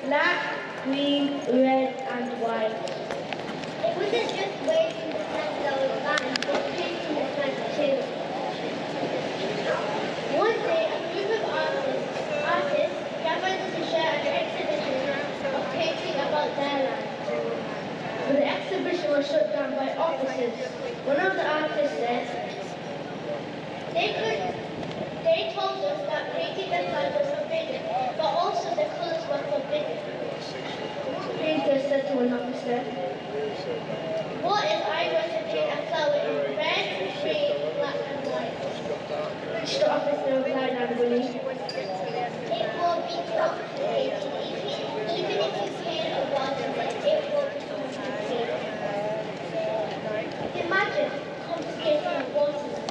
black, green, red and white. It wasn't just waving the flag that was banned, but painting the flag too. One day, a group of artists gathered to share an exhibition of painting about their land. But the exhibition was shut down by officers. One of the artists said, they told us that painting the flag was forbidden, but also the colours were forbidden. The painter said to an officer, what if I were to paint a flower in red, green, black and white? which the officer replied angrily, It will be complicated. Even if you paint a watermelon, it will be complicated. Imagine complicating a watermelon.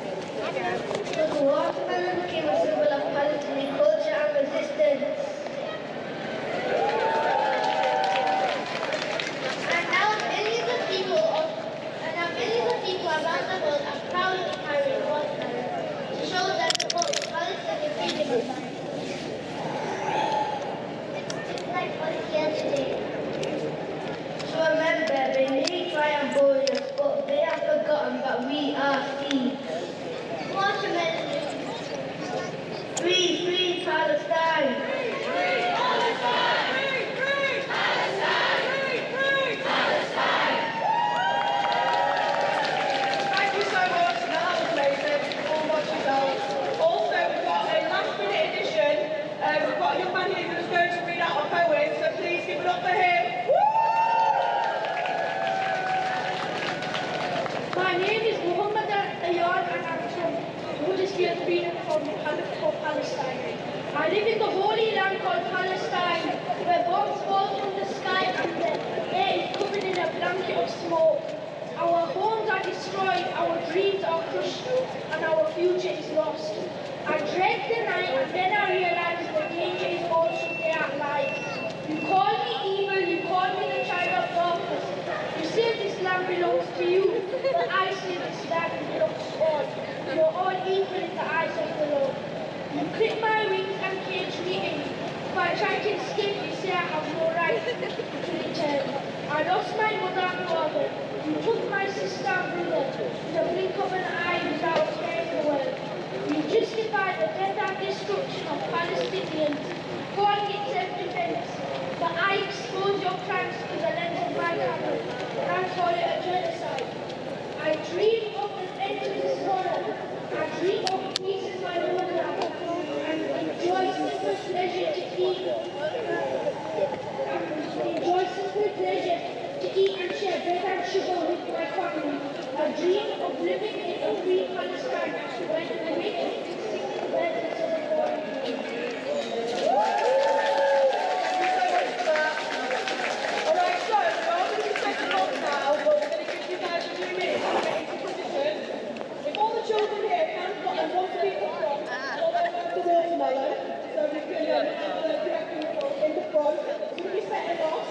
so the watermelon became a symbol of Palestinian culture and resistance. And now millions of people around the world are proudly carrying watermelon to show their support for Palestinian freedom movement. It's like us here today. So remember, they may try and bully us, but they have forgotten that we are thieves. Watermelon. Free, free Palestine! Free Palestine! Free Palestine! Free Palestine! Thank you so much. That was amazing. All watch yourselves. Also, we've got a last-minute edition. We've got a young man here who's going to read out a poem, so please give it up for him. My name is Muhammad Ayan and I'm from Huddersfield, from Palestine. I live in the holy land called Palestine, where bombs fall from the sky and the air is covered in a blanket of smoke. Our homes are destroyed, our dreams are crushed, and our future is lost. I dread the night and then I realize the danger is also there at light. You call me evil, you call me the child of darkness. You say this land belongs to you, but I say this land belongs to all. You're all equal in the eyes of the Lord. You clip my wings and cage me in. If I try to escape, you say I have no right to return. I lost my mother and father. You took my sister and brother. The blink of an eye without caring the world. You justify the death and destruction of Palestinians, calling it self-defense. But I expose your crimes to the lens of my camera, and I call it a genocide. I dream of an end to this horror. I dream of peace in my motherland, and enjoy simple pleasure to eat. And share bread and sugar with my family. A dream of living in a free Palestine when the wicked sing the burdens of the foreign. Alright, so we're all going to be setting up now, but we're going to give you guys a few minutes to get into position. If all the children here can put and want to be in the front, all the way to the watermelon, so we can have the director in the front. So we'll be setting off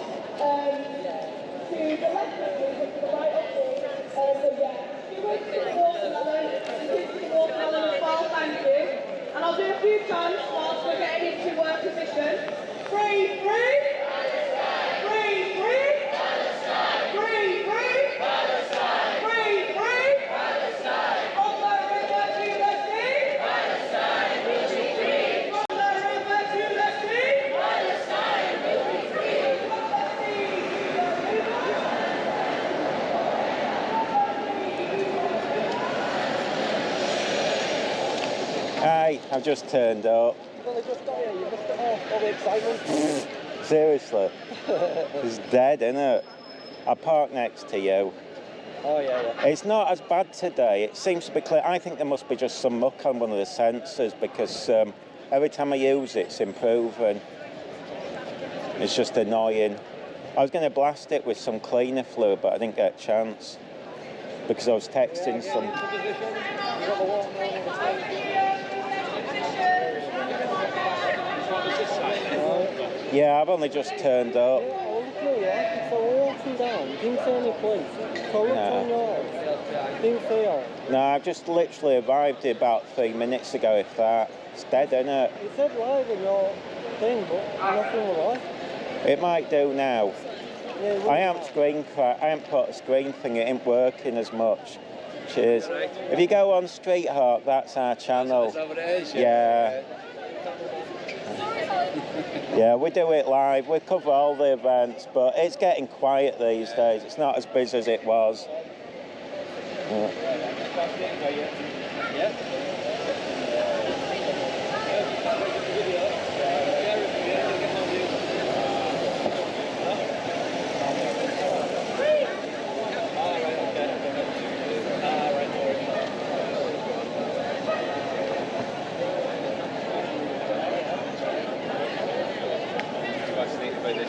to the left of me, to the right of me. So yeah, you wait to the watermelon, and give the watermelon as well, thank you. And I'll do a few times whilst we're getting into position. Free, free! Palestine! Free, free! Palestine! Free, free! Palestine! Free, free! Palestine! From the river to the sea! Palestine will be free! From the river to the sea! Palestine will be free! From the sea to the river! Hi, I've just turned up. You've only just got here, you missed it all the excitement. Seriously. It's dead, isn't it? I parked next to you. Oh yeah. It's not as bad today. It seems to be clear. I think there must be just some muck on one of the sensors because every time I use it, it's improving. It's just annoying. I was going to blast it with some cleaner fluid, but I didn't get a chance because I was texting some... Yeah, I've only just turned up. No, I've just literally arrived here about 3 minutes ago, if that. It's dead, isn't it? You said live in your thing, but nothing was live. It might do now. Yeah, I haven't put a screen thing, it ain't working as much. Cheers. If you go on Street Hawk, that's our channel. Is that what it is? Yeah. Yeah, we do it live. We cover all the events, but it's getting quiet these days. It's not as busy as it was.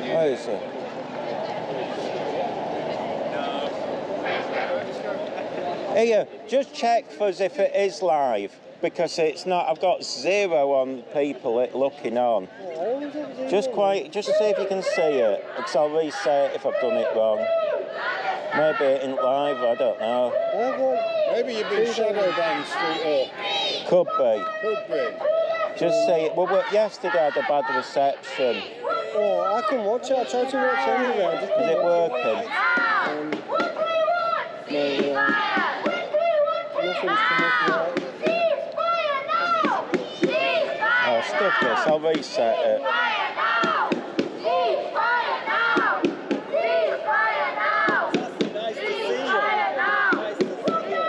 Where is it? Here, just check for us if it is live, because it's not. I've got 0 on people looking on. Just see if you can see it, because I'll reset it if I've done it wrong. Maybe it ain't live, I don't know. Maybe you've been shadow banned, Street Could be. Could be. Just say it. Well, yesterday I had a bad reception. Oh, I can watch it. I tried to watch anyway. Is it working? Nothing's come up yet. Oh, stuff this. I'll reset it. Nice to see you. Nice to see you.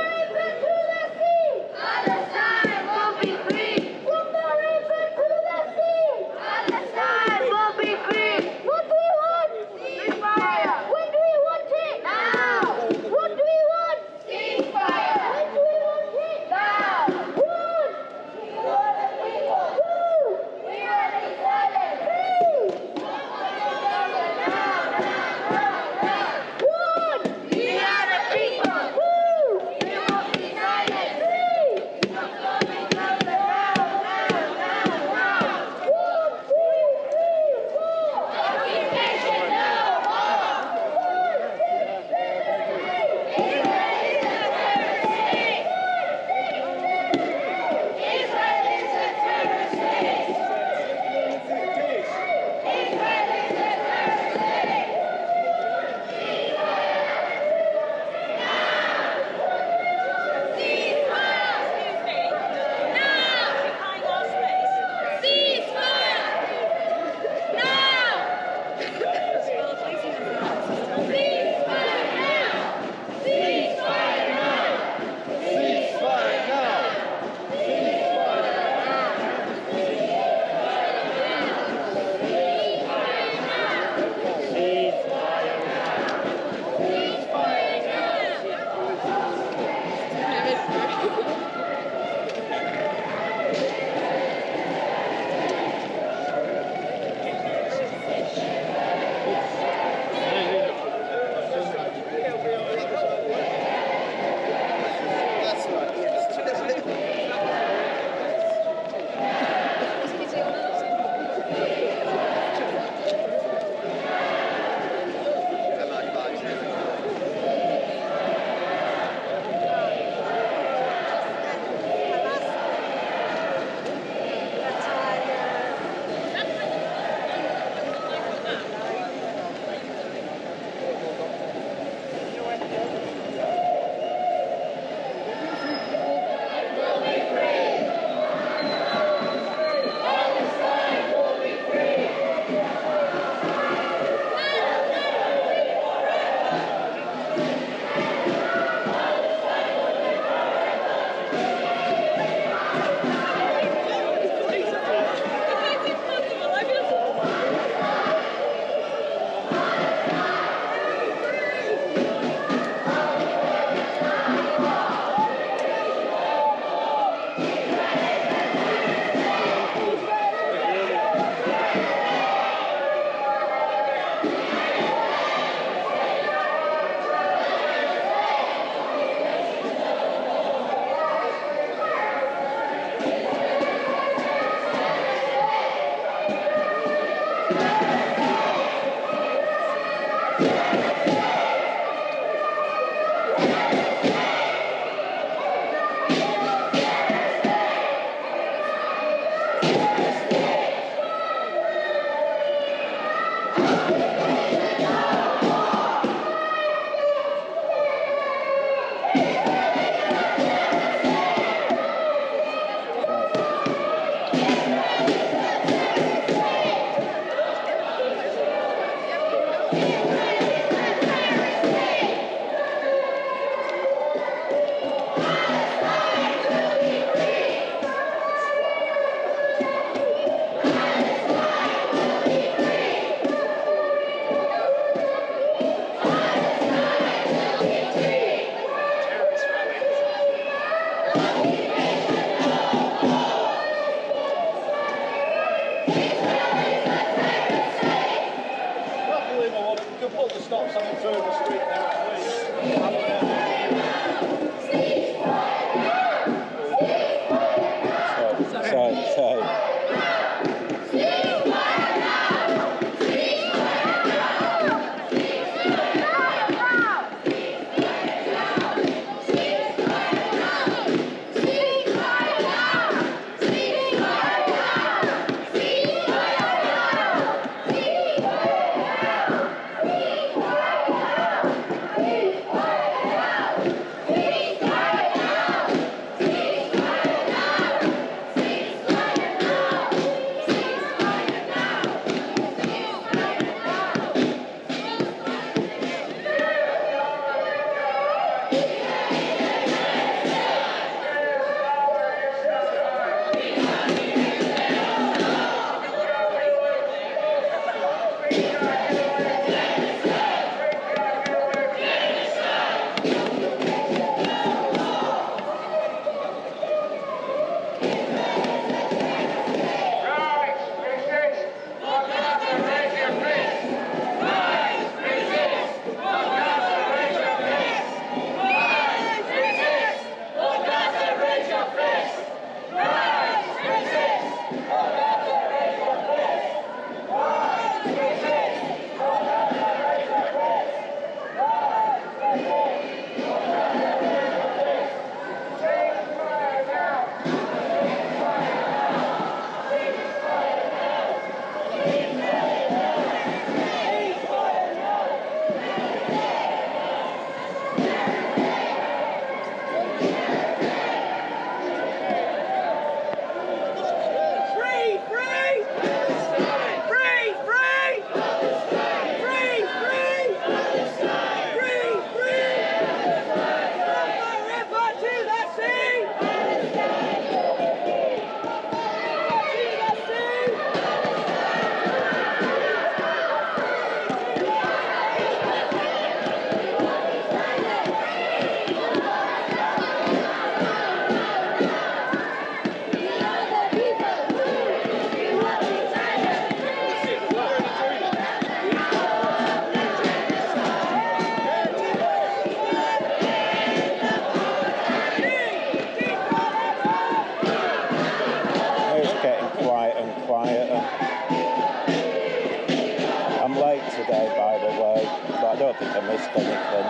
don't think I missed anything.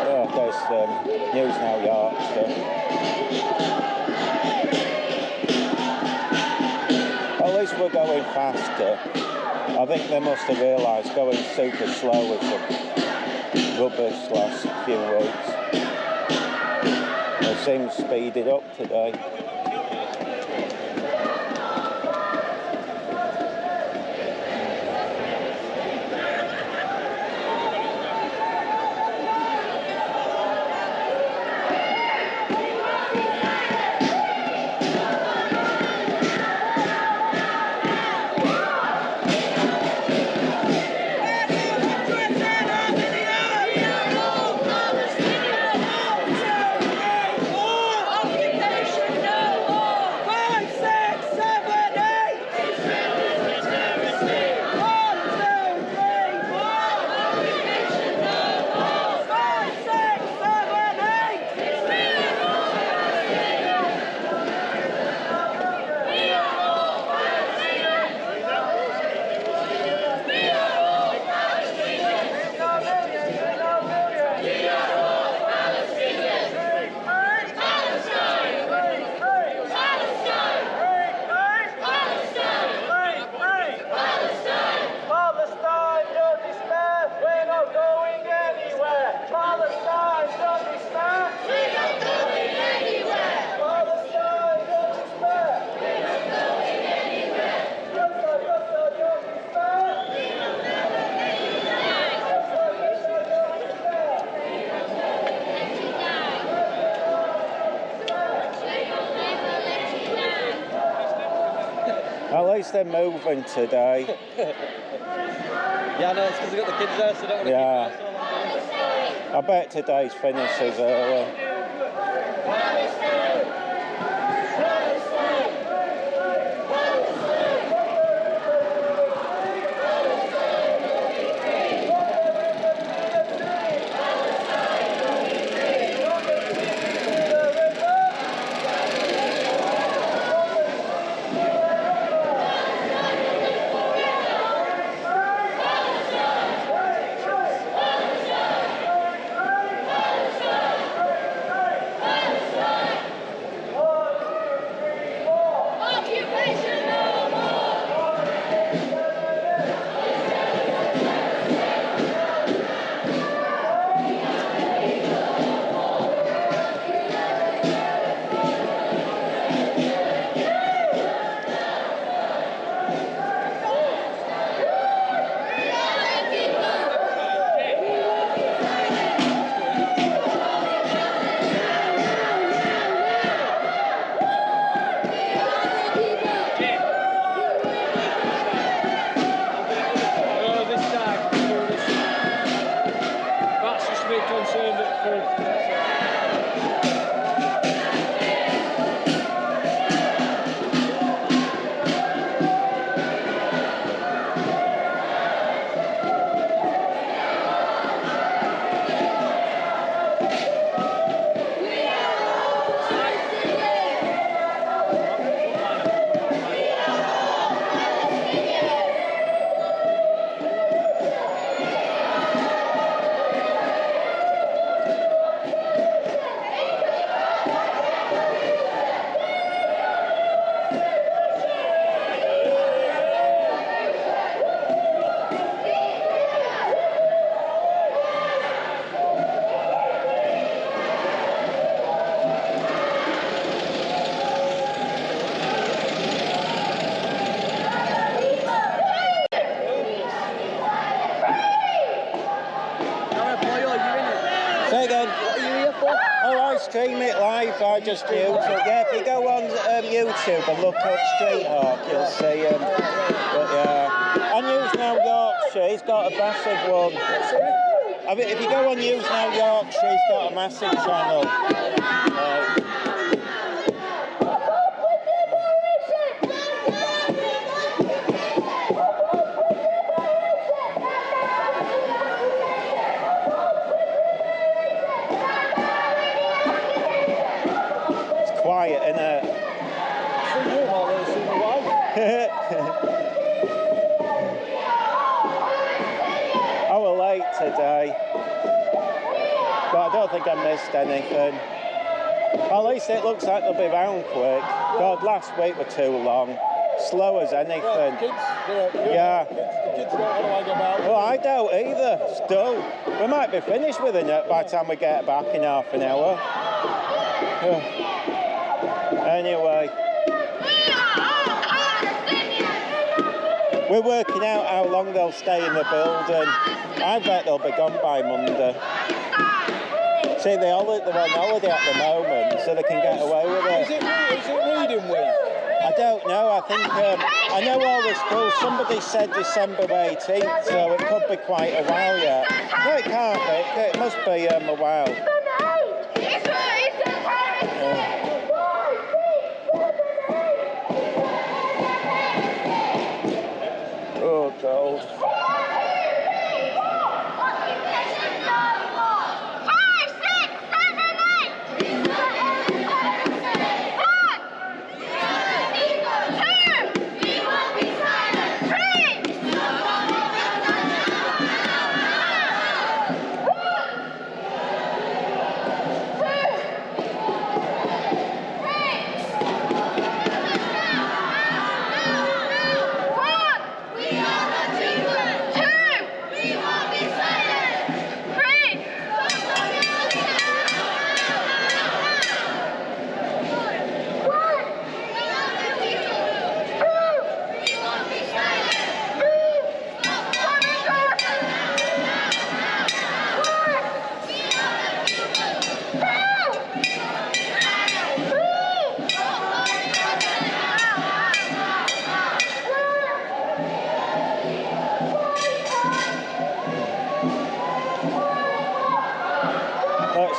Oh, there's News Now Yorkshire. At least we're going faster. I think they must have realised going super slow was a rubbish last few weeks. They seem speeded up today. At least they're moving today. Yeah, no, it's because they've got the kids there, so they don't want to keep them so long. I bet today's finishes early. Say again. What are you here for? Oh, I stream it live. I just YouTube. Yeah, if you go on YouTube and look up Street Hawk, you'll see him. But yeah, on News Now Yorkshire, he's got a massive one. I mean, if you go on News Now Yorkshire, he's got a massive channel. Quiet, innit? I was late don't think I missed anything. At least it looks like they'll be round quick. God, last week were too long. Slow as anything. Yeah. The kids don't want to hang about. Well, I don't either. Still, we might be finished with the net by the time we get back in half an hour. Anyway. We're working out how long they'll stay in the building. I bet they'll be gone by Monday. See, they're on holiday at the moment, so they can get away with it. Is it reading week? I don't know. I think I know all the schools. Somebody said December 18th, so it could be quite a while yet. No, it can't be. It must be a while. Oh, God.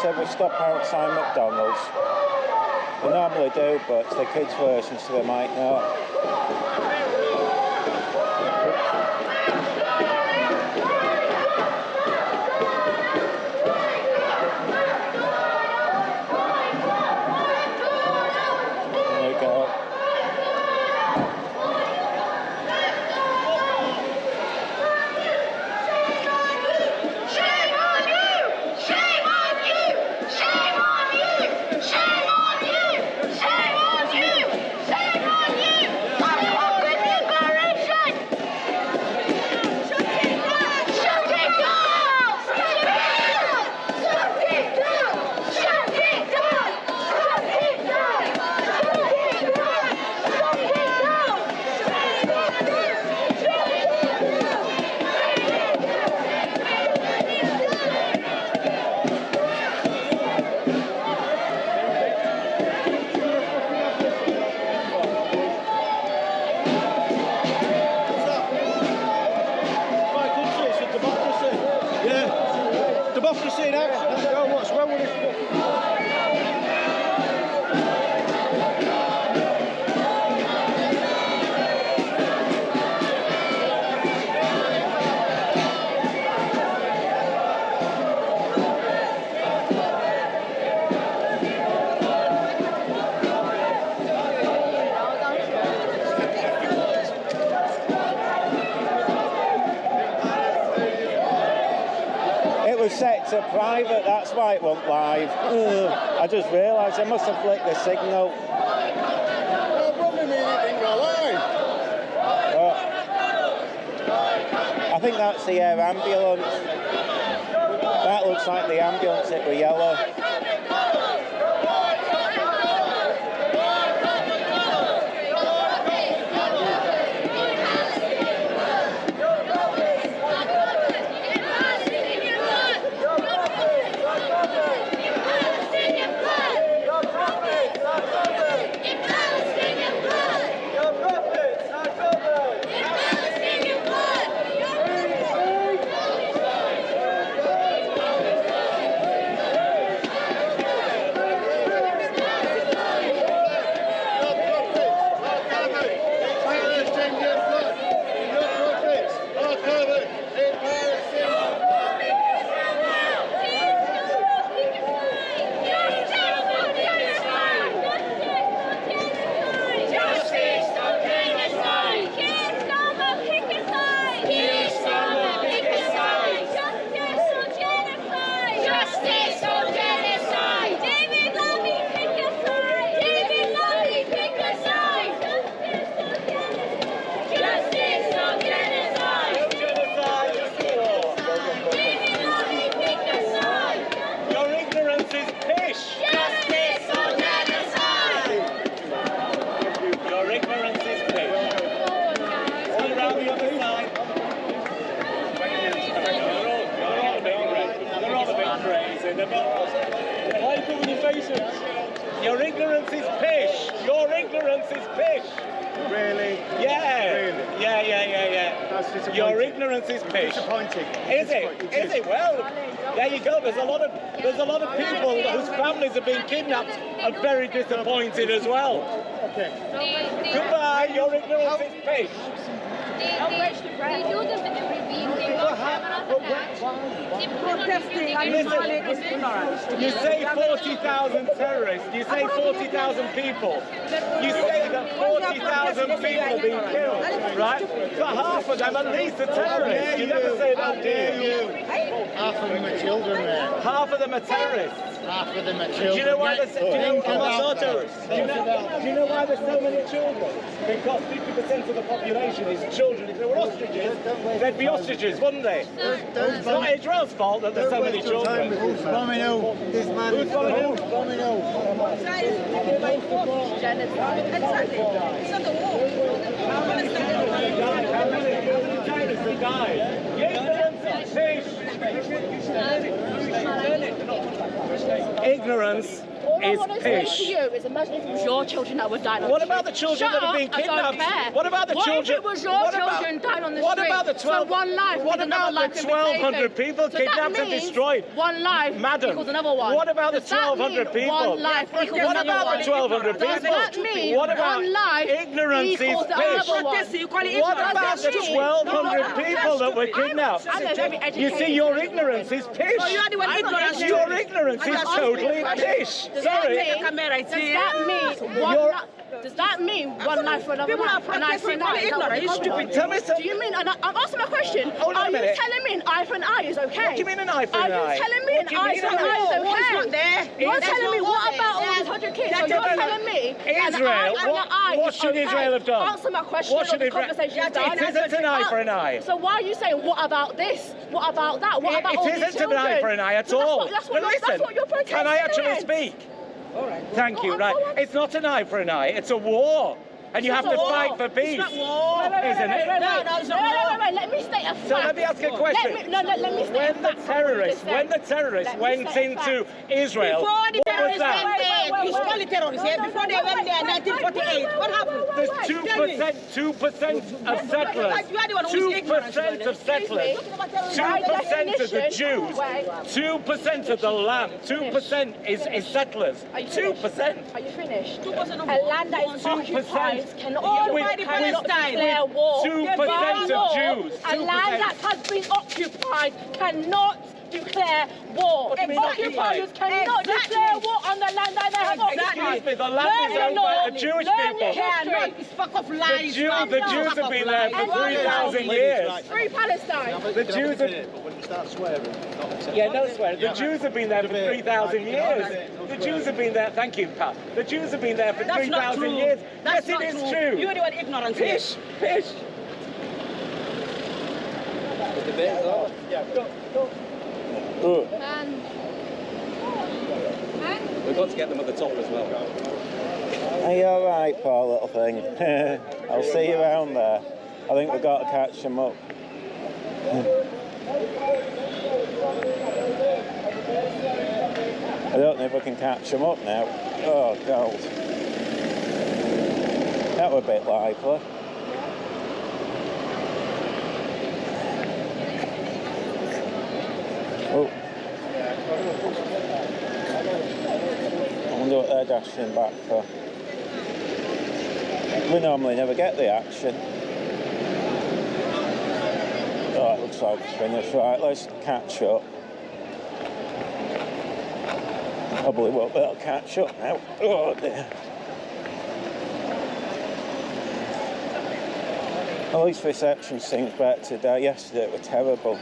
So we stop outside McDonald's. We normally do, but it's the kids' version, so they might not. There we go. Set to private, that's why it went live. I just realised I must have flicked the signal. Well, probably mean it didn't go live. I think that's the air ambulance. That looks like the ambulance, it was yellow. ignorance is pish. Really? Yeah. Really? Yeah. That's disappointing. Your ignorance is pish. Disappointing. Is it? Is it? Well, there you go. There's a lot of people whose families have been kidnapped are very disappointed as well. Okay. Goodbye. Your ignorance is pish. They do this with every week. They got cameras attached. Protesting and violating is ignorance. You say 40,000 terrorists. You say 40,000 people. You say that 40,000 people have been killed, right? So half of them at least are terrorists. You never say that, do you? Half of them are children there. Half of them are terrorists. Half of them are children. Do you know why there's Do you know why there's so many children? Because 50% of the population is children. If there were ostriches, there'd be ostriches, wouldn't they? It's not Israel's fault that there's so many children. Who's bombing who? This man is bombing who? Bombing who? It's not the war. How many terrorists have died? Ignorance is pish. To you is imagine if it was your children that were dying on What the about the street. children Shut that have been up, I don't kidnapped? care. What about the What children? if it was your What about- children dying on the What street? about the 12? So one life What equals another about life the can be 1,200 taken. people So that kidnapped and means destroyed? One life Madam, equals another one. what about the Does that 1,200 mean people? One life equals What another about one? the 1,200 people? Does that mean What about one life ignorance is equals pish? another one? You call it What ignorance. about the 1,200 people that were kidnapped? I'm very educated. You see, your ignorance is pish. No, you are the one ignorant. Your ignorance is totally pish. Does Sorry. that mean one life for another People life? are An eye for an eye? Is that what ignorant. you're You talking stupid. about? Tell me Do you mean, and I'm asking my question, Hold on a are you minute. telling me an eye for an eye is okay? What do you mean an eye for an eye? Are you telling me What an do you eye mean for an an eye is eye? okay? War is not there. You're There's telling no me war what there. about all these 100 kids? So That's you're okay. telling me Israel, an eye and an eye what is should okay. Israel have done? Answer my question What or should the Israel- conversation Yeah, is done. it isn't an eye for an eye. So why are you saying, what about this? What about that? What about all It these isn't an children? eye for an eye at So all. That's But listen, what you're protesting can I actually against. speak? All right. Thank you, Oh, right. go on. It's not an eye for an eye, it's a war. And you have to fight for peace. It's not war. Isn't it? No, it's not war. Wait, let me state a fact. So let me ask you a question. Let me state a When the fact. terrorists Let me went state a into fact. Israel, Before the what was terrorists that? went there, you call it terrorists, yeah? Before they went there in 1948, what happened? There's Tell me. 2% of settlers. You are the one who's ignorant. 2% of settlers. 2% of the Jews. 2% of the land. 2% is settlers. 2%. Are you finished? 2% of A land that is 2% occupied cannot Almighty cannot Palestine. declare war. 2% of Jews. A land that has been occupied cannot declare war. What do you mean Occupiers occupied? cannot declare war on the land that they have occupied. Excuse me, the land is owned by the Jewish people. It's fuck of lies. The Jews have been there for 3,000 years. Free Palestine. The Jews have... But when you start swearing, not acceptable. Yeah, no swear. The Jews have been there for 3,000 years. The Jews have been there... Thank you, Pat. The Jews have been there for That's not 3,000 true. years. That's Yes, not it is true. true. You are the one ignorant. Pish, pish. We've got to get them at the top as well. Are you alright, poor little thing? I'll see you around there. I think we've got to catch them up. I don't know if I can catch them up now. Oh, God. That were a bit lively. Oh. I wonder what they're dashing back for. We normally never get the action. Oh, it looks like it's finished. Right, let's catch up. Probably won't be able to catch up now. Oh dear. At least reception seems better today. Yesterday it was terrible.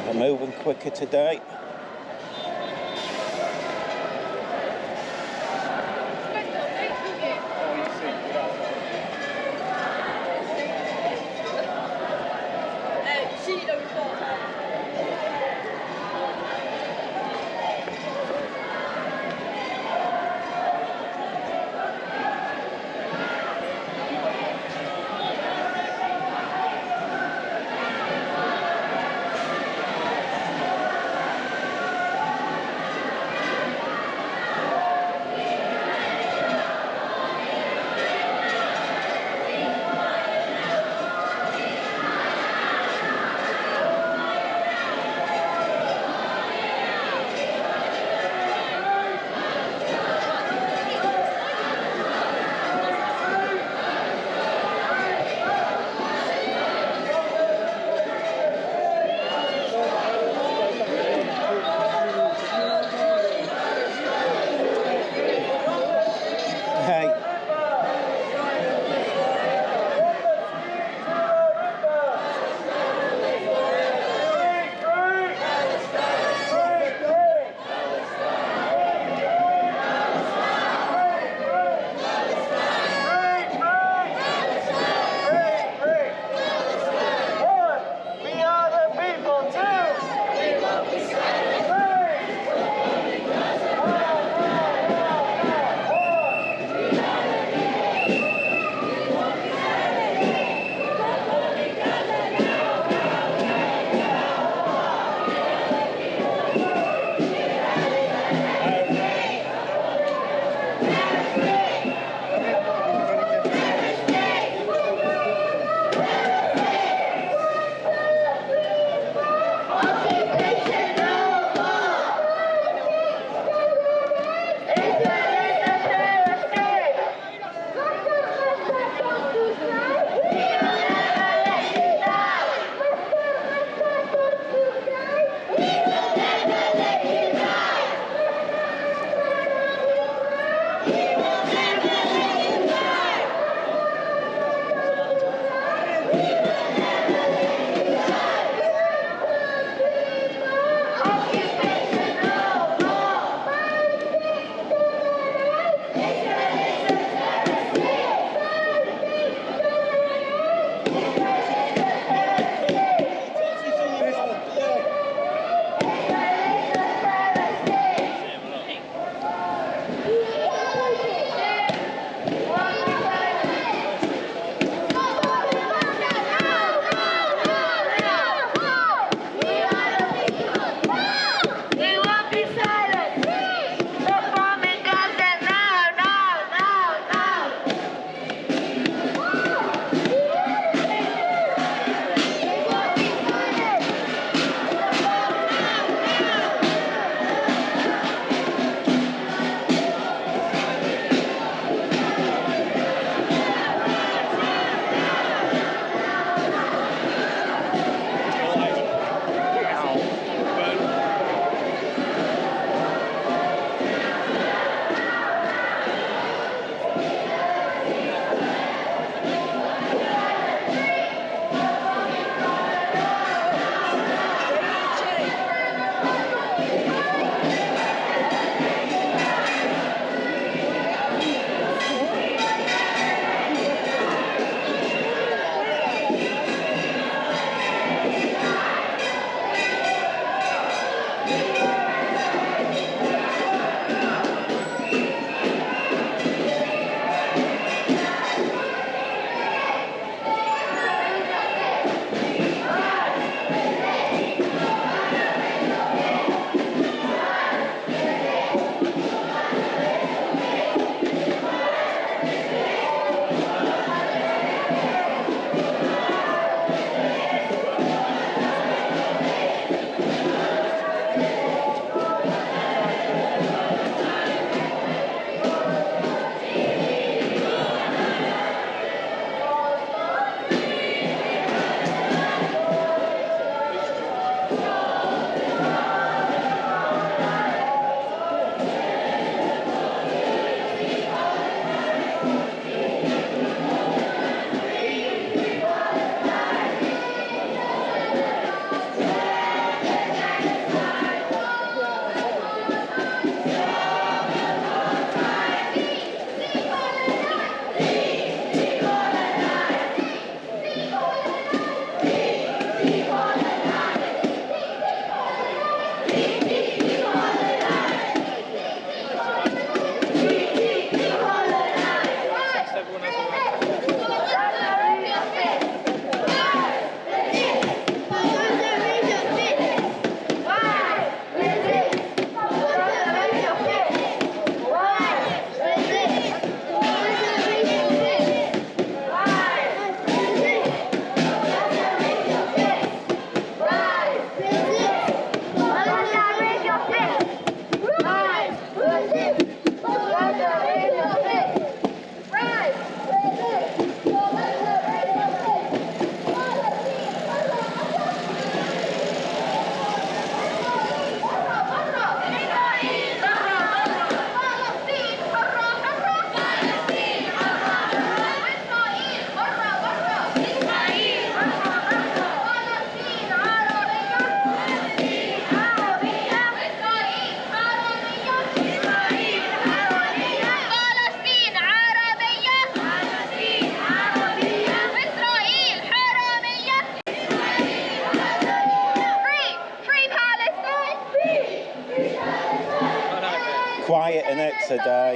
They're moving quicker today.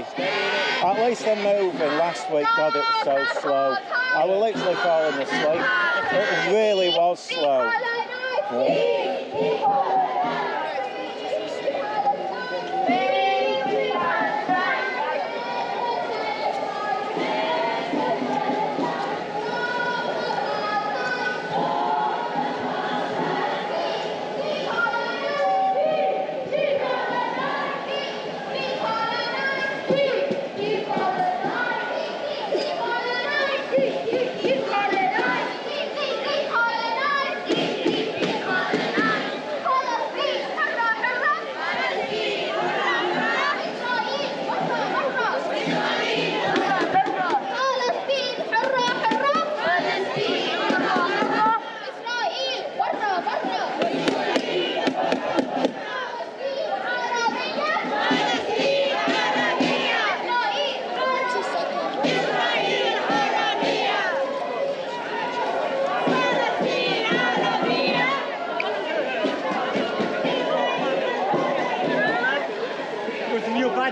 today. At least they're moving. Last week, God, it was so slow. I was literally falling asleep. It really was slow.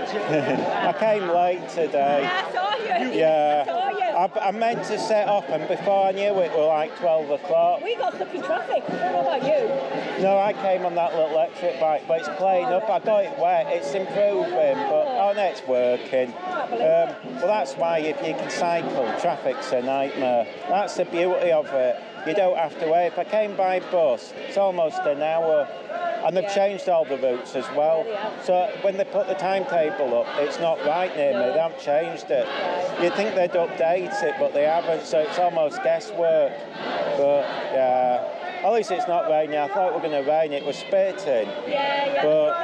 I came late today. Yeah, I saw you. Yeah. I saw you. I meant to set up, and before I knew it, were like 12 o'clock. We got stuck in traffic. I don't know about you. No, I came on that little electric bike, but it's playing up. I got it wet. It's improving, but oh no, it's working. Well, that's why if you can cycle, traffic's a nightmare. That's the beauty of it. You don't have to wait. If I came by bus, it's almost an hour. And they've changed all the routes as well. So when they put the timetable up, it's not right near me. They haven't changed it. You'd think they'd update it, but they haven't. So it's almost guesswork. But yeah, at least it's not raining. I thought it was going to rain. It was spitting. But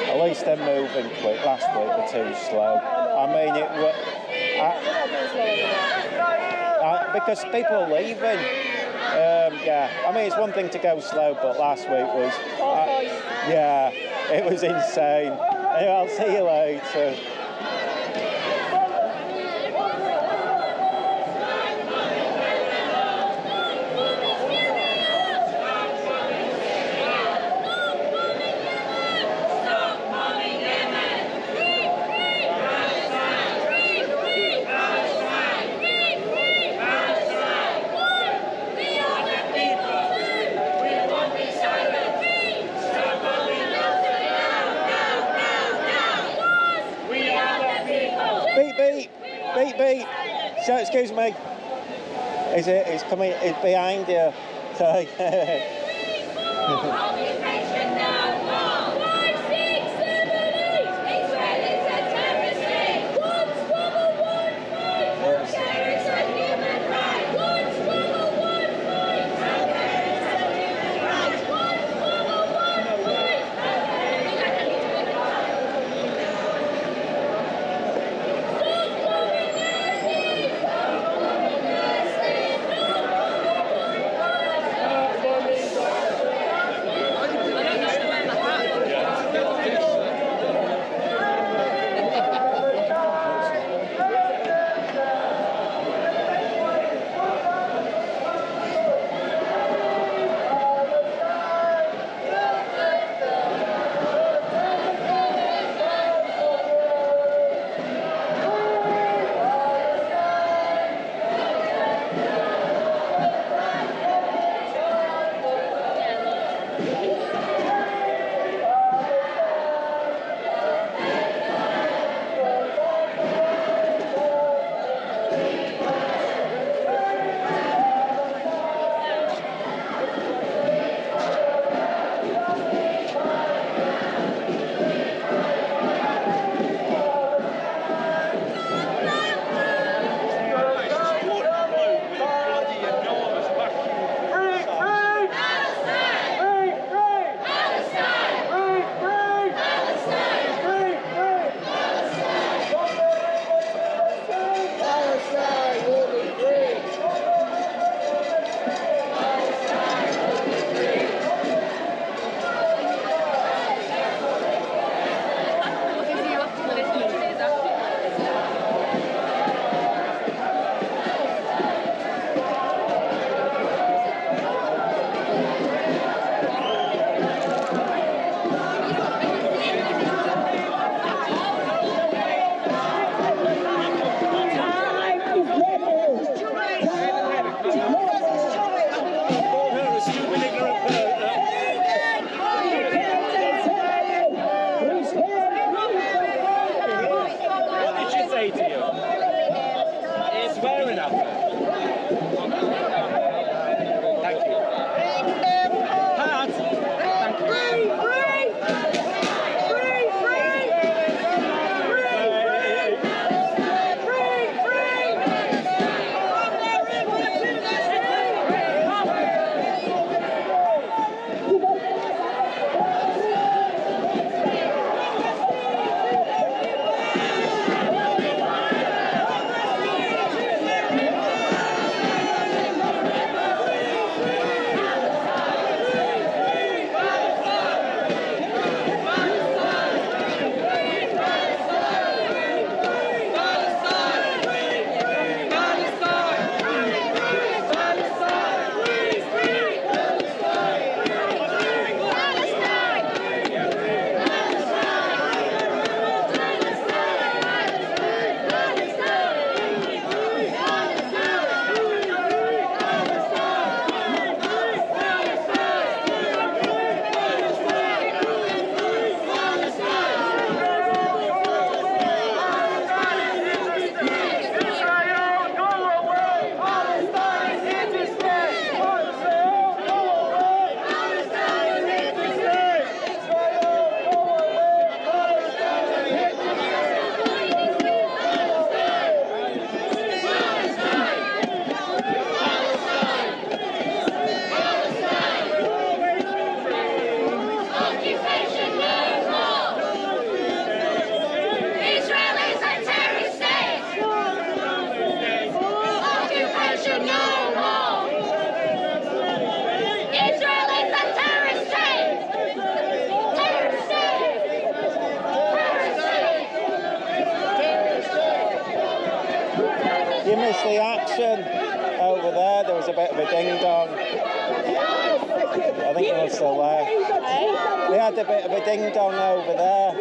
at least they're moving quick. Last week were too slow. I mean, it was because people are leaving. Yeah, I mean, it's one thing to go slow, but last week was, yeah, it was insane. Anyway, I'll see you later. Beep. So, excuse me. It's coming. It's behind you. Sorry. You missed the action over there. There was a bit of a ding-dong. I think it was still there. We had a bit of a ding-dong over there.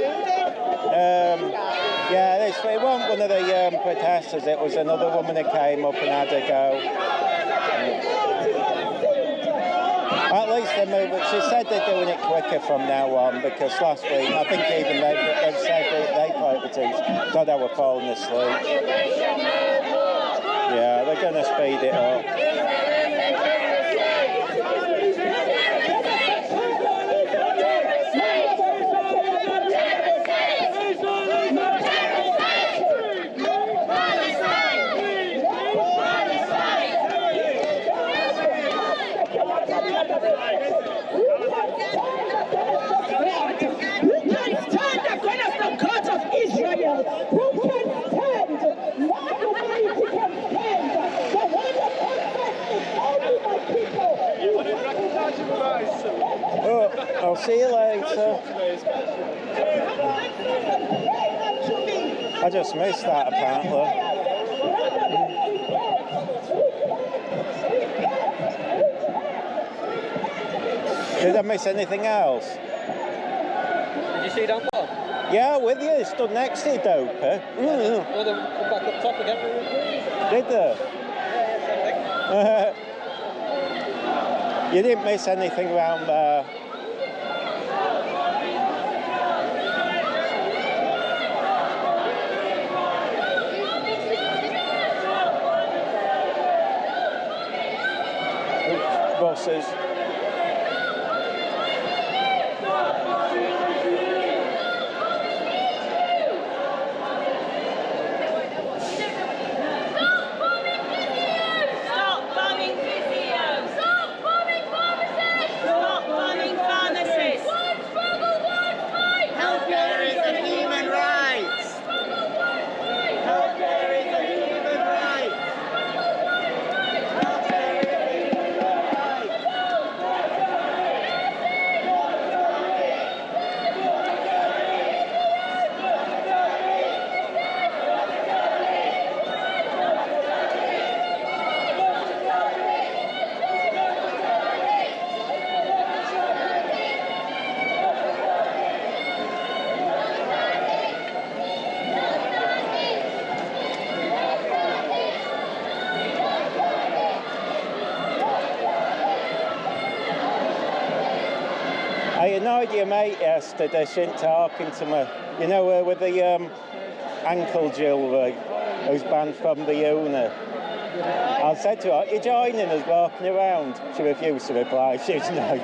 Yeah, it wasn't one of the protesters. It was another woman that came up and had a go. At least they're moving. She said they're doing it quicker from now on, because last week, I think even they've said they thought it was God, I were falling asleep. Yeah, they're going to speed it up. Oh, I'll see you later. I just missed that apparently. Did I miss anything else? Did you see that one? Yeah, with you. Stood next to you, Doper. Oh, they're back up top again. Did they? You didn't miss anything around there. Buses. I annoyed your mate yesterday, shouldn't talking to me. You know, with the ankle jewellery, who's banned from the uni. I said to her, are you joining us walking around? She refused to reply, she was no.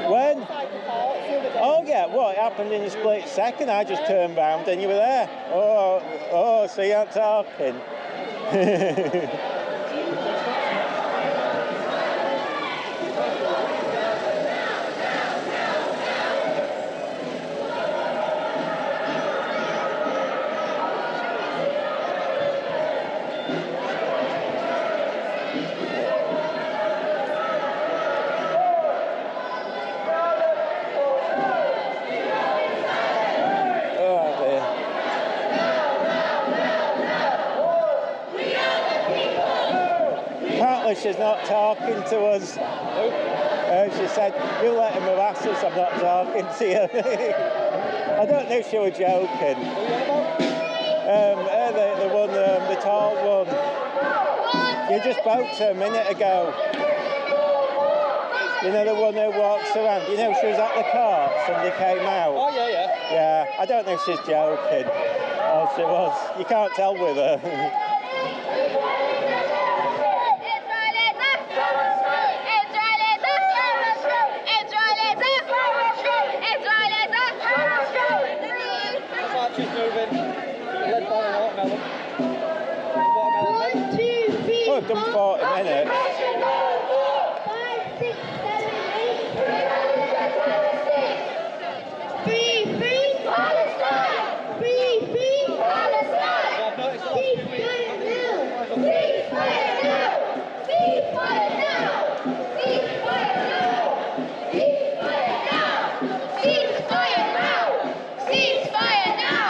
When? Oh yeah, what, it happened in a split second. I just turned round and you were there. Oh, so you aren't talking. She's not talking to us. She said, you let him harass us, I'm not talking to you. I don't know if she was joking. The one, the tall one. You just spoke to her a minute ago. You know, the one who walks around. You know, she was at the courts and they came out. Oh, yeah. Yeah, I don't know if she's joking. Oh, she was. You can't tell with her. Oh, I've done 40 minutes. 5, 6, 7, 8. Free Palestine! Free Palestine! Ceasefire now! Ceasefire now! Ceasefire now! Ceasefire now! Ceasefire now! Ceasefire now! Ceasefire now!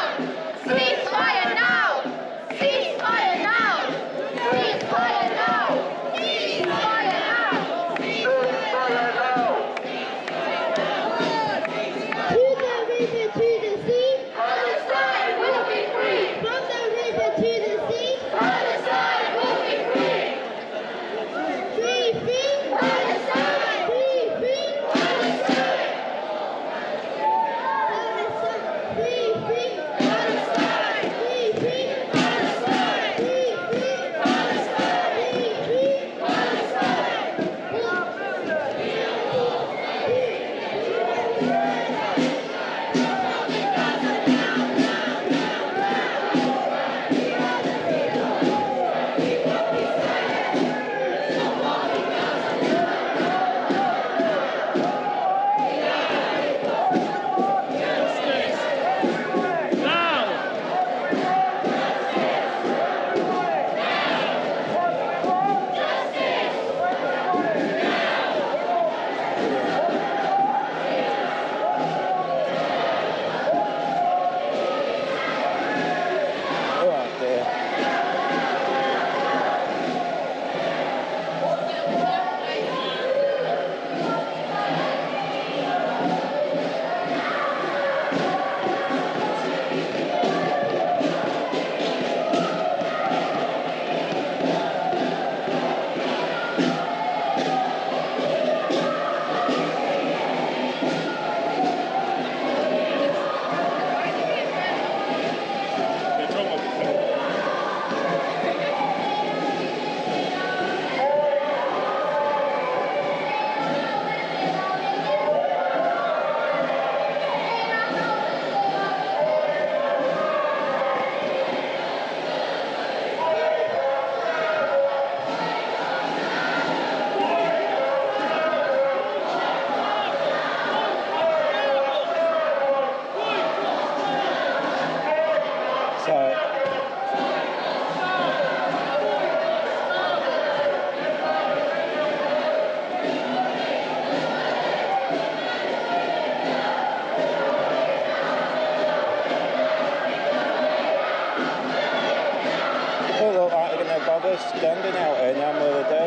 just standing out here now, what they do.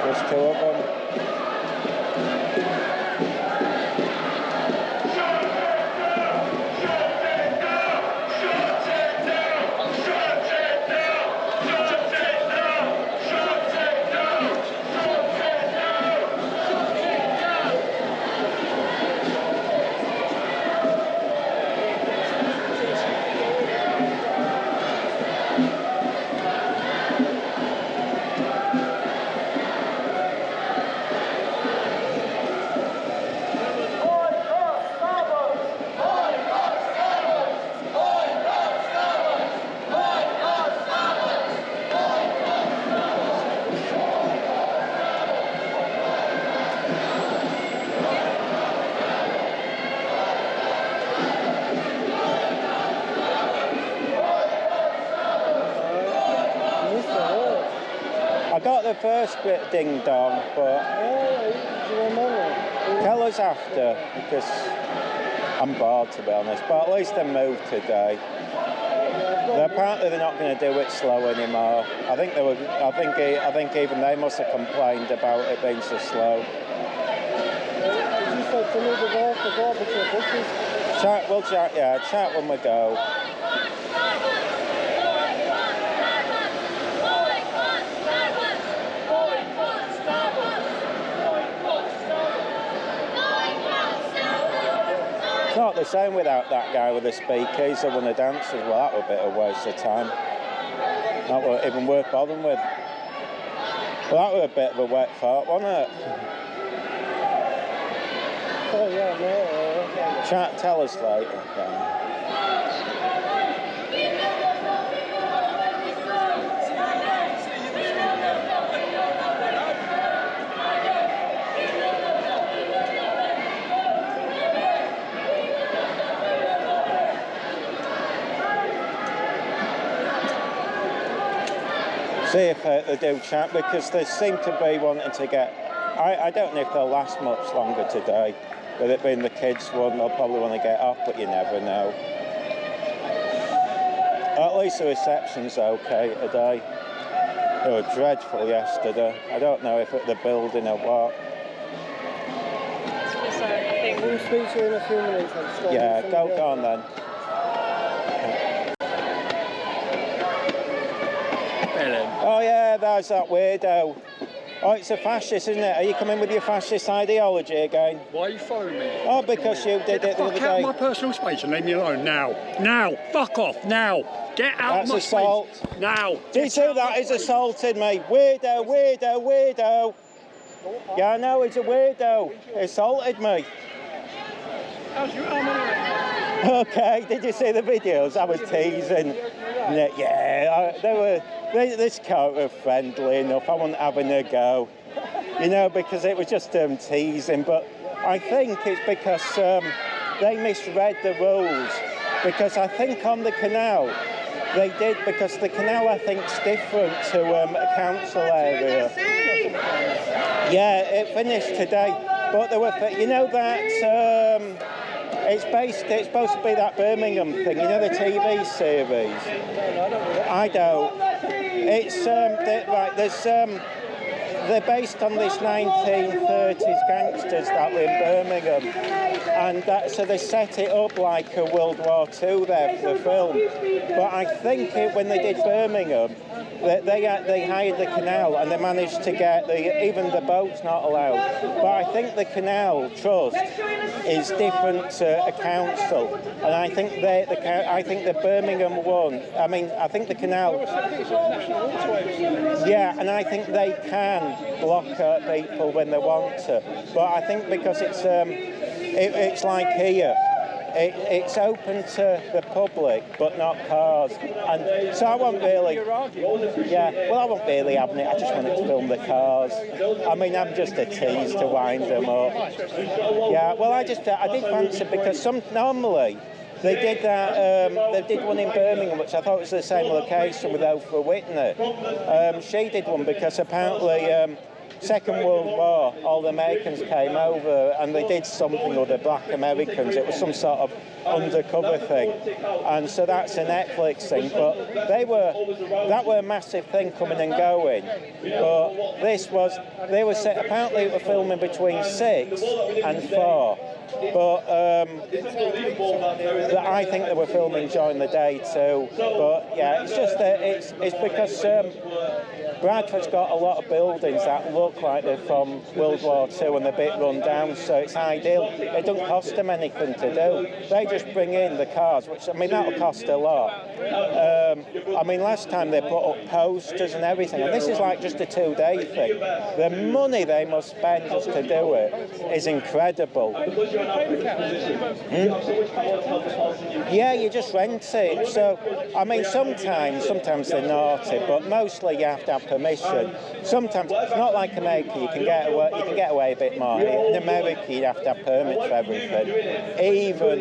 There's two of them. I got the first bit ding dong, but tell us after, because I'm bored to be honest, but at least they moved today. Apparently they're not going to do it slow anymore. I think they were. I think even they must have complained about it being so slow. Chat, we'll chat. Yeah, chat when we go. It's not the same without that guy with the speakers or one of the dancers. Well, that would be a waste of time. That wasn't even worth bothering with. Well, that was a bit of a wet fart, wasn't it? Oh, yeah, no. Chat, tell us later. See if they do chat, because they seem to be wanting to get... I don't know if they'll last much longer today. With it being the kids one, they'll probably want to get off, but you never know. At least the reception's okay today. They were dreadful yesterday. I don't know if it's the building or what. We'll speak to you in a few minutes. Yeah, go on then. Oh yeah, there's that weirdo. Oh, it's a fascist, isn't it? Are you coming with your fascist ideology again? Why are you following me? Oh, because you did it the other Fuck out day. my personal space and leave me alone now. Now, fuck off now. Get out of my assault. space now. Did you see that? He's assaulted me. Weirdo, weirdo, weirdo. Yeah, I know, he's a weirdo. He assaulted me. How's your arm anyway? Okay, did you see the videos? I was teasing. Yeah, this car was friendly enough. I wasn't having a go, you know, because it was just teasing. But I think it's because they misread the rules. Because I think on the canal, they did, because the canal I think is different to a council area. Yeah, it finished today. But there were, you know that, it's supposed to be that Birmingham thing, you know, the TV series. I don't. It's they're based on this 1930s gangsters that were in Birmingham, and so they set it up like a World War II there for the film. But I think when they did Birmingham, they hired the canal and they managed to get even the boat's not allowed. But I think the canal trust is different to a council, and I think the Birmingham one. I mean, I think the canal. Yeah, and I think they can block people when they want to. But I think because it's like here. It's open to the public, but not cars, and so I won't really. Yeah, well, I won't really having it. I just wanted to film the cars. I mean, I'm just a tease to wind them up. Yeah, well, I did fancy because normally they did that. They did one in Birmingham, which I thought was the same location with Oprah Whitney. She did one because apparently. Second World War, all the Americans came over and they did something, or the black Americans. It was some sort of undercover thing. And so that's a Netflix thing. But that were a massive thing coming and going. But apparently it were filming between 6 and 4. But I think they were filming during the day too. But yeah, it's just that it's because Bradford's got a lot of buildings that look like they're from World War II and they're a bit run down, so it's ideal. It doesn't cost them anything to do. They just bring in the cars, which, I mean, that'll cost a lot. I mean, last time they put up posters and everything, and this is like just a 2-day thing. The money they must spend just to do it is incredible. Yeah, you just rent it. So, I mean, sometimes they're naughty, but mostly you have to have permission. Sometimes it's not like America. You can get away a bit more. In America, you have to have permits for everything. Even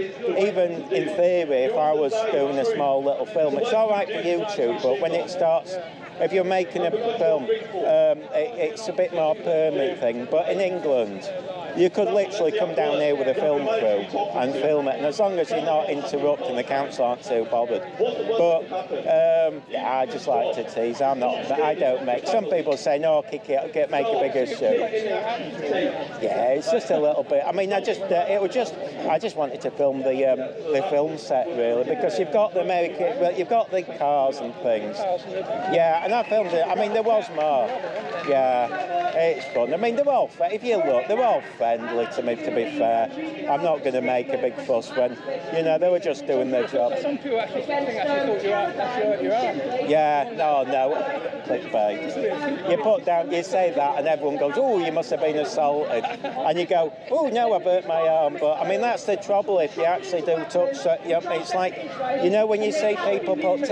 in theory, if I was doing a small little film, it's all right for YouTube, but when it starts, if you're making a film, it's a bit more permit thing. But in England, you could literally come down here with a film crew and film it, and as long as you're not interrupting, the council aren't too bothered. But yeah, I just like to tease. I don't make. Some people say no, kick it, make a bigger shoot. Yeah, it's just a little bit. I mean, I just wanted to film the film set really, because you've got the you've got the cars and things. Yeah, and I filmed it. I mean, there was more. Yeah, it's fun. I mean, they're all. If you look, they're all friendly to me. To be fair, I'm not going to make a big fuss when, you know, they were just doing their job. Some people actually thought you are. Yeah, no, clickbait. You say that, and everyone goes, "Oh, you must have been assaulted," and you go, "Oh no, I've hurt my arm." But I mean, that's the trouble if you actually do touch. It's like, you know, when you see people put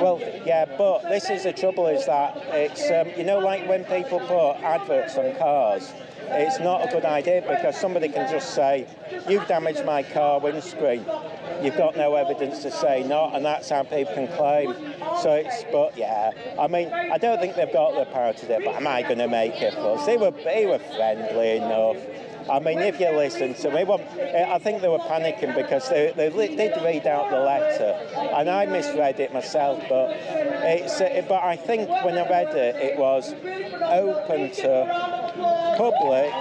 well, yeah, but this is the trouble, is that it's you know, like when people put adverts on cars. It's not a good idea, because somebody can just say, "You've damaged my car windscreen." You've got no evidence to say not, and that's how people can claim. So but yeah, I mean, I don't think they've got the power to do it, but am I going to make it fuss? They were friendly enough. I mean, if you listen to me, I think they were panicking because they did read out the letter, and I misread it myself. But but I think when I read it, it was open to public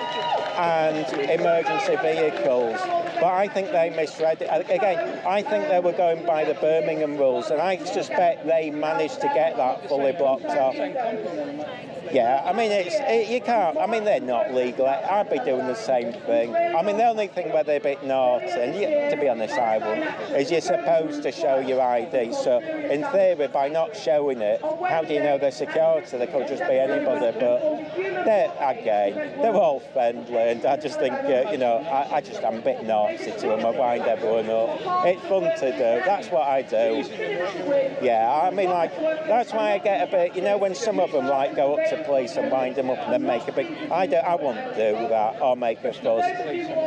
and emergency vehicles. But I think they misread it. Again, I think they were going by the Birmingham rules, and I suspect they managed to get that fully blocked off. Yeah, I mean, you can't. I mean, they're not legal. I'd be doing the same thing. I mean, the only thing where they're a bit naughty, and to be honest, I wouldn't, is you're supposed to show your ID. So, in theory, by not showing it, how do you know they're security? They could just be anybody. But they're all friendly, and I just think, you know, I'm a bit naughty to them. I wind everyone up. It's fun to do. That's what I do. Yeah, I mean, like, that's why I get a bit, you know, when some of them like go up to police and wind them up and then make a big. I won't do that or make a fuss.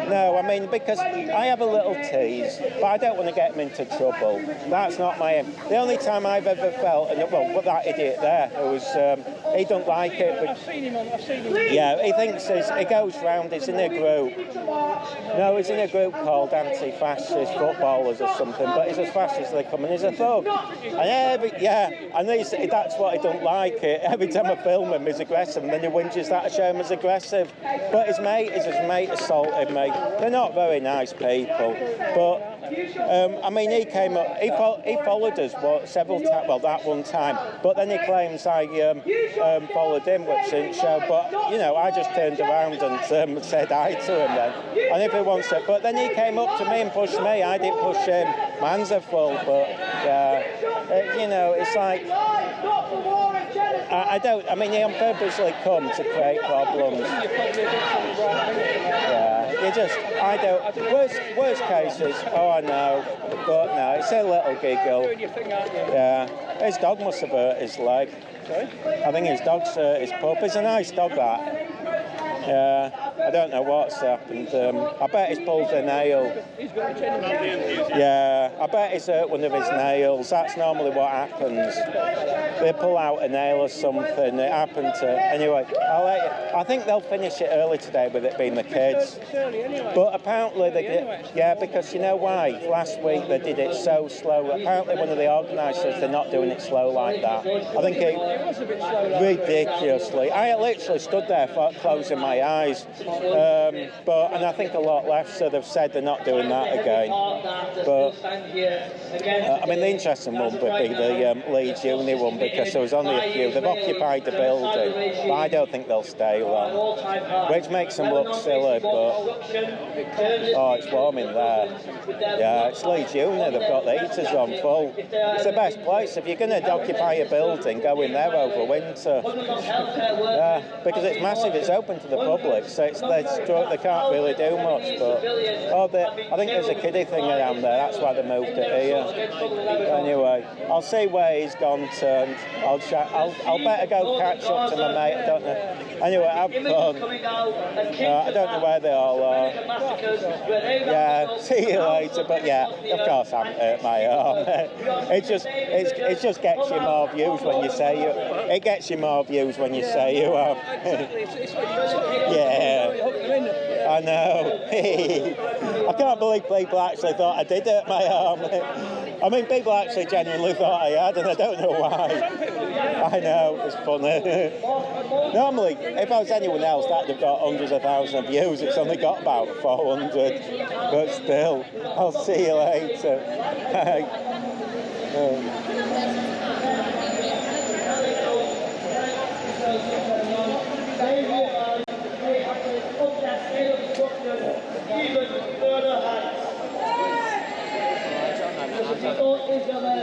No, I mean, because I have a little tease, but I don't want to get them into trouble. That's not my aim. The only time I've ever felt, but that idiot there, who was, he don't like it. But, I've seen him. Yeah, he thinks he goes round. He's in a group. No, he's in a group called anti-fascist footballers or something. But he's as fast as they come, and he's a thug. And that's what he don't like. It every time I film him, he's aggressive, and then he whinges that I show him as aggressive. But his mate assaulted me. They're not very nice people. But I mean, he came up. He followed us several times. Well, that one time. But then he claims I followed him, which didn't show. But you know, I just turned around and said hi to him then. And if he wants it, but then he came up to me and pushed me. I didn't push him. My hands are full. But yeah, you know, it's like. I mean, he on purposely come to create problems. Yeah, worst cases, oh, I know, but no, it's a little giggle. Yeah, his dog must have hurt his leg. Sorry? I think his dog's hurt his pup. It's a nice dog, that. Yeah. I don't know what's happened. I bet he's pulled a nail. Yeah, I bet he's hurt one of his nails. That's normally what happens. They pull out a nail or something. It happened to... Anyway, I think they'll finish it early today with it being the kids. But apparently they did... Yeah, because you know why? Last week they did it so slow. Apparently one of the organisers, they're not doing it slow like that. I think it... Ridiculously. I literally stood there closing my eyes. And I think a lot left, so they've said they're not doing that again. But, I mean, the interesting one would be the Leeds Uni one, because there was only a few. They've occupied the building, but I don't think they'll stay long, which makes them look silly, but... Oh, it's warm in there. Yeah, it's Leeds Uni. They've got the heaters on full. It's the best place. If you're going to occupy a building, go in there over winter. Yeah, because it's massive. It's open to the public, so they can't really do much. But I think there's a kiddie thing around there. That's why they moved it here. Anyway, I'll see where he's gone to, and I'll better go catch up to my mate. I don't know. Anyway, have fun. I don't know where they all are. Yeah, see you later. But yeah, of course I haven't hurt my arm. It just gets you more views when you say you. It gets you more views when you say you have. Yeah, I know. I can't believe people actually thought I did hurt my arm. I mean, people actually genuinely thought I had, and I don't know why. I know, it's funny. Normally, if I was anyone else, that'd have got hundreds of thousands of views. It's only got about 400. But still, I'll see you later.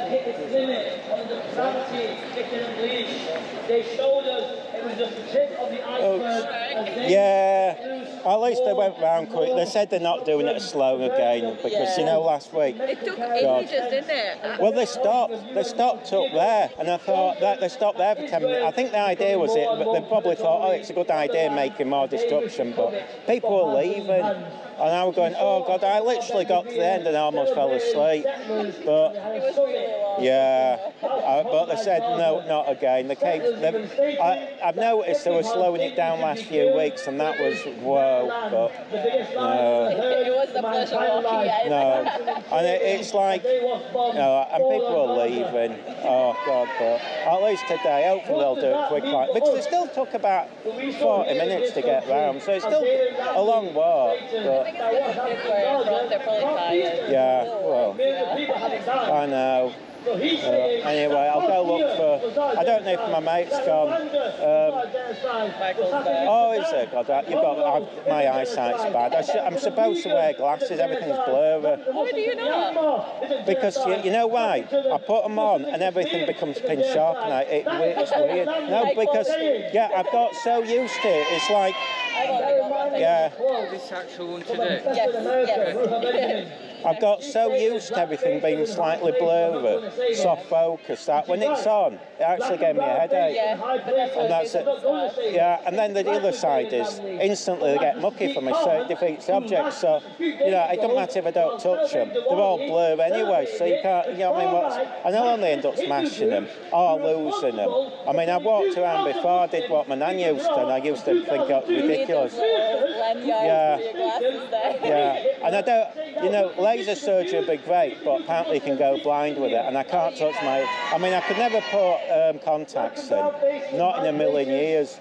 Hit its limit on the gravity it can unleash. They showed us it was just the tip of the iceberg. Yeah, at least they went round quick. They said they're not doing it slow again because, you know, last week... It took ages, didn't it? Well, they stopped up there, and I thought that they stopped there for 10 minutes. I think the idea was they probably thought, oh, it's a good idea making more destruction, but people were leaving. And I was going, oh God, I literally got to the end and I almost fell asleep. But, yeah, but they said, no, not again. I've noticed they were slowing it down last few weeks, and that was, whoa, but no. It was the pleasure walking out. No, and it's like, no, and people are leaving. Oh God, but at least today, hopefully they'll do it quickly. Because it still took about 40 minutes to get round, so it's still a long walk. But, They're probably tired. yeah, well, I know. Anyway, I'll go look for... I don't know if my mate's gone. Oh, is it? God, my eyesight's bad. I'm supposed to wear glasses. Everything's blurry. Why do you not? Because you know why? I put them on and everything becomes pin sharp, and it's weird. No, because I've got so used to it. It's like, yeah. This actual one today. Yes. I've got so used to everything being slightly blurry, soft focus, that when it's on, it actually gave me a headache. And that's it. Yeah, and then the other side is instantly they get mucky for me, so it defeats the object. So, you know, it doesn't matter if I don't touch them, they're all blurred anyway, so you can't, you know what I mean, and I'll only end up smashing them or losing them. I mean, I've walked around before, I did what my nan used to, and I used to think it was ridiculous. Yeah, and I don't, you know, laser surgery would be great, but apparently you can go blind with it, and I can't touch I mean, I could never put contacts in, not in a million years.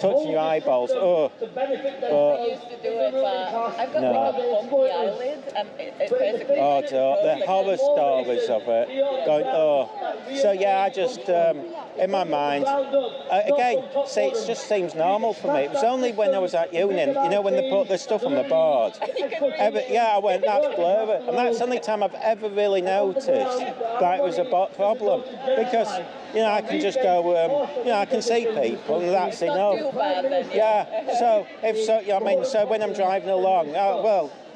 Touching your eyeballs, oh. But, I used to do it, but I've got like a bumpy eyelid, and it's basically... Oh, the horror stories of it. Going, oh. So yeah, I just, in my mind, again, see, it just seems normal for me. It was only when I was at uni, you know, when they put the stuff on the board. I went, that's blurry. And that's the only time I've ever really noticed that it was a problem. Because, you know, I can just go, you know, I can see people, and that's enough. Too bad, then. Yeah, so when I'm driving along,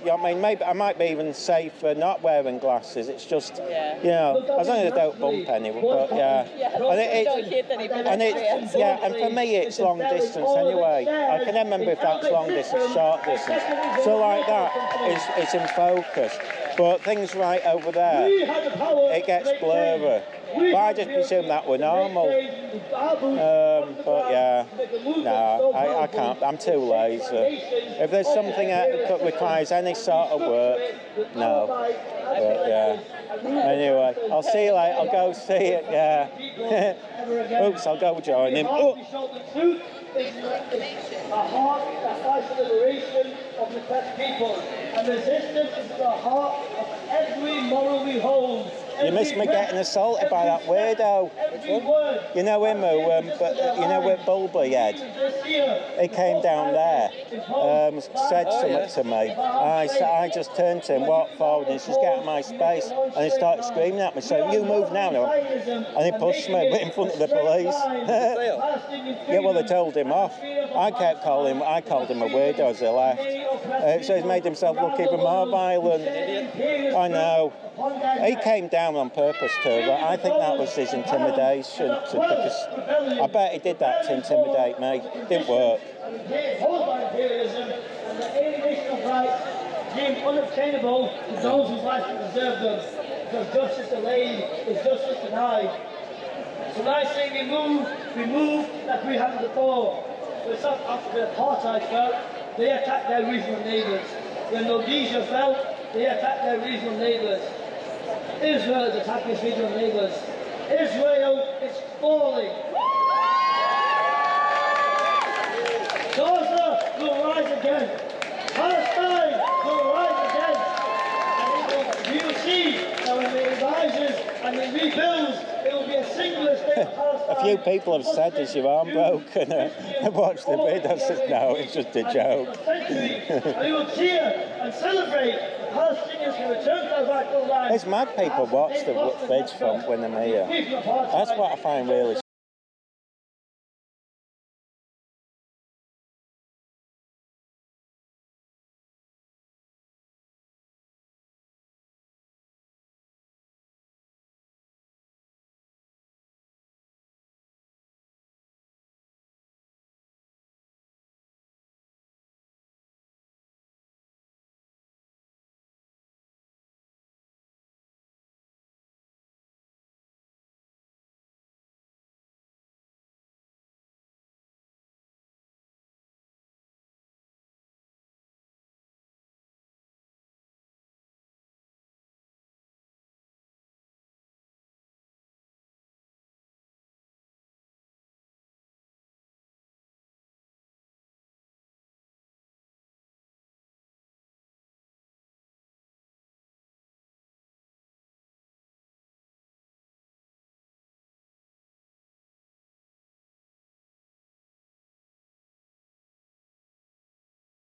you know what I mean? Maybe I might be even safer not wearing glasses. It's just, you know, as long as I don't bump anyone. But yeah, and and for me it's long distance anyway. I can never remember if that's long distance, short distance. So like that, it's in focus. But things right over there, it gets blurry. But I just presume that were normal. But yeah, no, I can't. I'm too lazy. If there's something that requires any sort of work, no. But yeah. Anyway, I'll see you later. I'll go see it. Yeah. Oops, I'll go join him. Oh. A heart that fights for liberation of the oppressed people, and resistance is the heart of every moral we hold. You missed me getting assaulted by that weirdo. You know him who, you know with Bulby head? He came down there, said something to me. I just turned to him, walked forward, and he says, "Get out of my space." And he started screaming at me, saying, "You move now." And he pushed me in front of the police. Yeah, well, they told him off. I called him a weirdo as he left. So he's made himself look even more violent. I know. He came down on purpose too, but I think that was his intimidation. Because I bet he did that to intimidate me. It didn't work. Imperialism and the alienation of rights deemed unobtainable to those whose lives deserve them, because justice delayed is justice denied. So when I say we move like we have before. When South Africa apartheid fell, they attacked their regional neighbours. When Rhodesia fell, they attacked their regional neighbours. Israel is attacking its regional neighbours. Israel is falling. Gaza will rise again. Palestine will rise again. And you will see that when it rises and it rebuilds, it will be a singular state of Palestine. A few people have said, "Is your arm broken?" I watched the video. I said, "No, it's just a joke." And we will cheer and celebrate. Palestinians can return to their rightful land. It's mad people watch the footage from when I'm here. That's what I find really